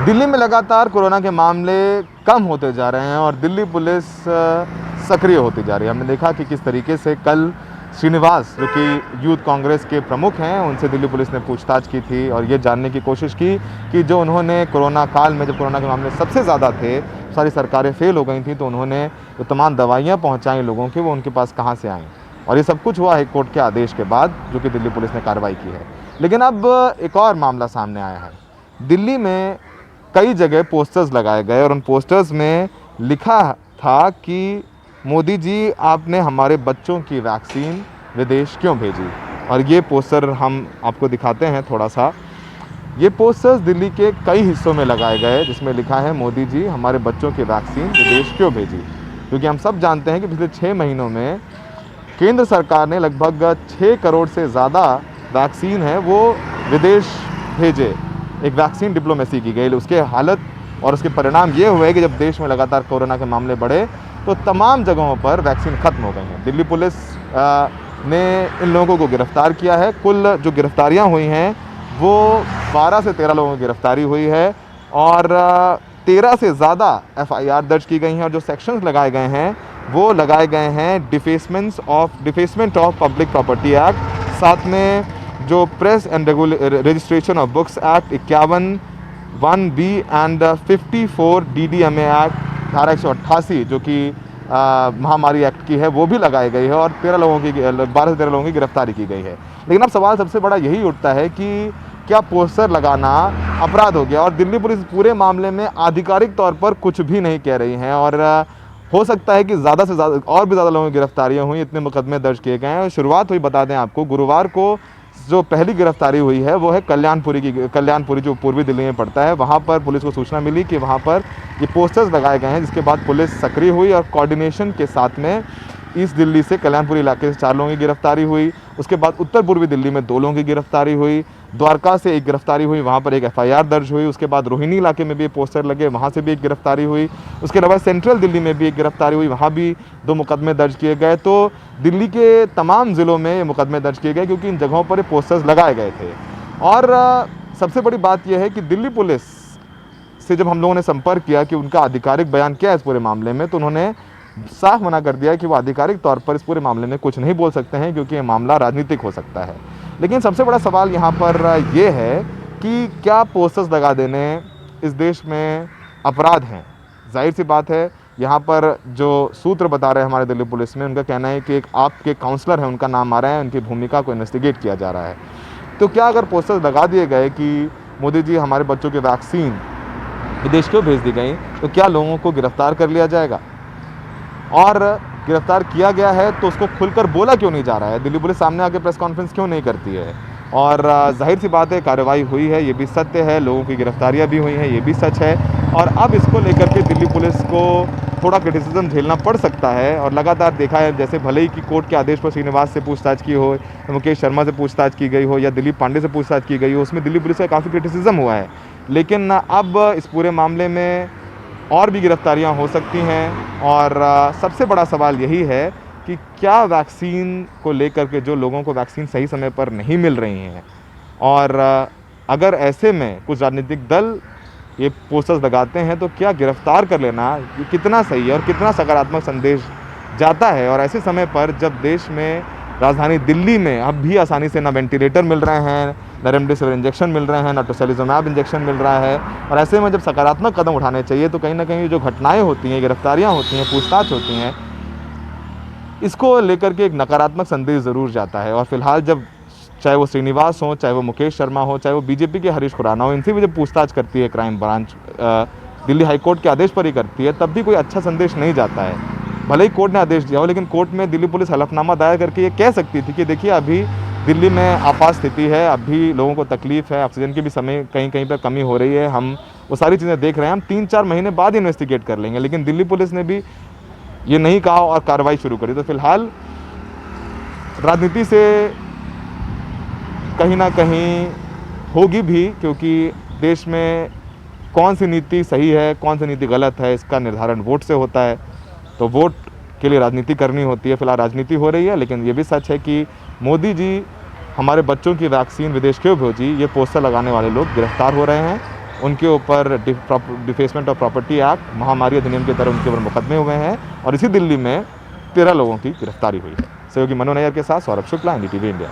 दिल्ली में लगातार कोरोना के मामले कम होते जा रहे हैं और दिल्ली पुलिस सक्रिय होती जा रही है। हमने देखा कि किस तरीके से कल श्रीनिवास, जो कि यूथ कांग्रेस के प्रमुख हैं, उनसे दिल्ली पुलिस ने पूछताछ की थी और ये जानने की कोशिश की कि जो उन्होंने कोरोना काल में, जब कोरोना के मामले सबसे ज़्यादा थे, सारी सरकारें फेल हो गई थी, तो उन्होंने जो तमाम दवाइयाँ पहुँचाई लोगों की, वो उनके पास कहाँ से आईं। और ये सब कुछ हुआ हाई कोर्ट के आदेश के बाद, जो कि दिल्ली पुलिस ने कार्रवाई की है। लेकिन अब एक और मामला सामने आया है। दिल्ली में कई जगह पोस्टर्स लगाए गए और उन पोस्टर्स में लिखा था कि मोदी जी, आपने हमारे बच्चों की वैक्सीन विदेश क्यों भेजी। और ये पोस्टर हम आपको दिखाते हैं थोड़ा सा। ये पोस्टर्स दिल्ली के कई हिस्सों में लगाए गए जिसमें लिखा है, मोदी जी, हमारे बच्चों की वैक्सीन विदेश क्यों भेजी। क्योंकि हम सब जानते हैं कि पिछले 6 महीनों में केंद्र सरकार ने लगभग 6 करोड़ से ज़्यादा वैक्सीन है वो विदेश भेजे। एक वैक्सीन डिप्लोमेसी की गई। उसके हालत और उसके परिणाम ये हुए कि जब देश में लगातार कोरोना के मामले बढ़े तो तमाम जगहों पर वैक्सीन ख़त्म हो गई हैं। दिल्ली पुलिस ने इन लोगों को गिरफ्तार किया है। कुल जो गिरफ्तारियां हुई हैं वो 12 से 13 लोगों की गिरफ्तारी हुई है और 13 से ज़्यादा FIR दर्ज की गई हैं। और जो सेक्शंस लगाए गए हैं वो लगाए गए हैं defacement of public property act, साथ में जो press and registration of books act 51 1B and 54 DDMA act धारा 188 जो कि महामारी एक्ट की है, वो भी लगाई गई है और 12 से 13 लोगों की गिरफ्तारी की गई है। लेकिन अब सवाल सबसे बड़ा यही उठता है कि क्या पोस्टर लगाना अपराध हो गया। और दिल्ली पुलिस पूरे मामले में आधिकारिक तौर पर कुछ भी नहीं कह रही है और हो सकता है कि ज़्यादा से ज़्यादा और भी ज़्यादा लोगों की गिरफ्तारियाँ हुई, इतने मुकदमे दर्ज किए गए हैं। और शुरुआत हुई, बता दें आपको, गुरुवार को जो पहली गिरफ्तारी हुई है वो है कल्याणपुरी जो पूर्वी दिल्ली में पड़ता है। वहाँ पर पुलिस को सूचना मिली कि वहाँ पर ये पोस्टर्स लगाए गए हैं, जिसके बाद पुलिस सक्रिय हुई और कोऑर्डिनेशन के साथ में ईस्ट दिल्ली से कल्याणपुरी इलाके से 4 लोगों की गिरफ्तारी हुई। उसके बाद उत्तर पूर्वी दिल्ली में 2 लोगों की गिरफ्तारी हुई। द्वारका से एक गिरफ्तारी हुई, वहाँ पर एक FIR दर्ज हुई। उसके बाद रोहिणी इलाके में भी पोस्टर लगे, वहाँ से भी एक गिरफ्तारी हुई। उसके अलावा सेंट्रल दिल्ली में भी एक गिरफ्तारी हुई, वहाँ भी 2 मुकदमे दर्ज किए गए। तो दिल्ली के तमाम ज़िलों में ये मुकदमे दर्ज किए गए क्योंकि इन जगहों पर ये पोस्टर्स लगाए गए थे। और सबसे बड़ी बात यह है कि दिल्ली पुलिस से जब हम लोगों ने संपर्क किया कि उनका आधिकारिक बयान क्या है इस पूरे मामले में, तो उन्होंने साफ मना कर दिया कि वो आधिकारिक तौर पर इस पूरे मामले में कुछ नहीं बोल सकते हैं क्योंकि ये मामला राजनीतिक हो सकता है। लेकिन सबसे बड़ा सवाल यहाँ पर ये है कि क्या पोस्टर्स लगा देने इस देश में अपराध हैं। जाहिर सी बात है, यहाँ पर जो सूत्र बता रहे हैं हमारे दिल्ली पुलिस में, उनका कहना है कि एक आपके काउंसलर हैं, उनका नाम आ रहा है, उनकी भूमिका को इन्वेस्टिगेट किया जा रहा है। तो क्या अगर पोस्टर्स लगा दिए गए कि मोदी जी, हमारे बच्चों की वैक्सीन विदेश क्यों भेज दी गई, तो क्या लोगों को गिरफ्तार कर लिया जाएगा? और गिरफ्तार किया गया है तो उसको खुलकर बोला क्यों नहीं जा रहा है? दिल्ली पुलिस सामने आके प्रेस कॉन्फ्रेंस क्यों नहीं करती है? और जाहिर सी बात है, कार्रवाई हुई है, ये भी सत्य है, लोगों की गिरफ्तारियां भी हुई हैं, ये भी सच है। और अब इसको लेकर के दिल्ली पुलिस को थोड़ा क्रिटिसिज्म झेलना पड़ सकता है। और लगातार देखा है, जैसे भले ही कि कोर्ट के आदेश पर श्रीनिवास से पूछताछ की हो, मुकेश शर्मा से पूछताछ की गई हो या दिलीप पांडे से पूछताछ की गई हो, उसमें दिल्ली पुलिस का काफ़ी क्रिटिसिज्म हुआ है। लेकिन अब इस पूरे मामले में और भी गिरफ्तारियां हो सकती हैं। और सबसे बड़ा सवाल यही है कि क्या वैक्सीन को लेकर के जो लोगों को वैक्सीन सही समय पर नहीं मिल रही हैं, और अगर ऐसे में कुछ राजनीतिक दल ये पोस्टर्स लगाते हैं, तो क्या गिरफ्तार कर लेना ये कितना सही है और कितना सकारात्मक संदेश जाता है। और ऐसे समय पर जब देश में, राजधानी दिल्ली में अब भी आसानी से ना वेंटिलेटर मिल रहे हैं, ना रेमडेसिविर इंजेक्शन मिल रहे हैं, ना टोसिलिजुमैब इंजेक्शन मिल रहा है, और ऐसे में जब सकारात्मक कदम उठाने चाहिए, तो कहीं ना कहीं जो घटनाएं होती हैं, गिरफ्तारियां होती हैं, पूछताछ होती हैं, इसको लेकर के एक नकारात्मक संदेश ज़रूर जाता है। और फिलहाल जब चाहे वो श्रीनिवास हो, चाहे वो मुकेश शर्मा हो, चाहे वो BJP के हरीश खुराना हो, इनसे भी जब पूछताछ करती है crime branch, Delhi high court के आदेश पर ही करती है, तब भी कोई अच्छा संदेश नहीं जाता है। भले ही कोर्ट ने आदेश दिया हो, लेकिन कोर्ट में दिल्ली पुलिस हलफनामा दायर करके ये कह सकती थी कि देखिए, अभी दिल्ली में आपात स्थिति है, अभी लोगों को तकलीफ़ है, ऑक्सीजन की भी समय कहीं कहीं पर कमी हो रही है, हम वो सारी चीज़ें देख रहे हैं, हम 3-4 महीने बाद इन्वेस्टिगेट कर लेंगे। लेकिन दिल्ली पुलिस ने भी ये नहीं कहा और कार्रवाई शुरू करी। तो फिलहाल राजनीति से कहीं ना कहीं होगी भी, क्योंकि देश में कौन सी नीति सही है, कौन सी नीति गलत है, इसका निर्धारण वोट से होता है। तो वोट के लिए राजनीति करनी होती है। फिलहाल राजनीति हो रही है, लेकिन ये भी सच है कि मोदी जी, हमारे बच्चों की वैक्सीन विदेश क्यों भेजी, ये पोस्टर लगाने वाले लोग गिरफ्तार हो रहे हैं। उनके ऊपर डिफेसमेंट ऑफ प्रॉपर्टी एक्ट, महामारी अधिनियम के तहत उनके ऊपर मुकदमे हुए हैं और इसी दिल्ली में 13 लोगों की गिरफ्तारी हुई है। सहयोगी मनो नैयर के साथ सौरभ शुक्ला, NDTV इंडिया।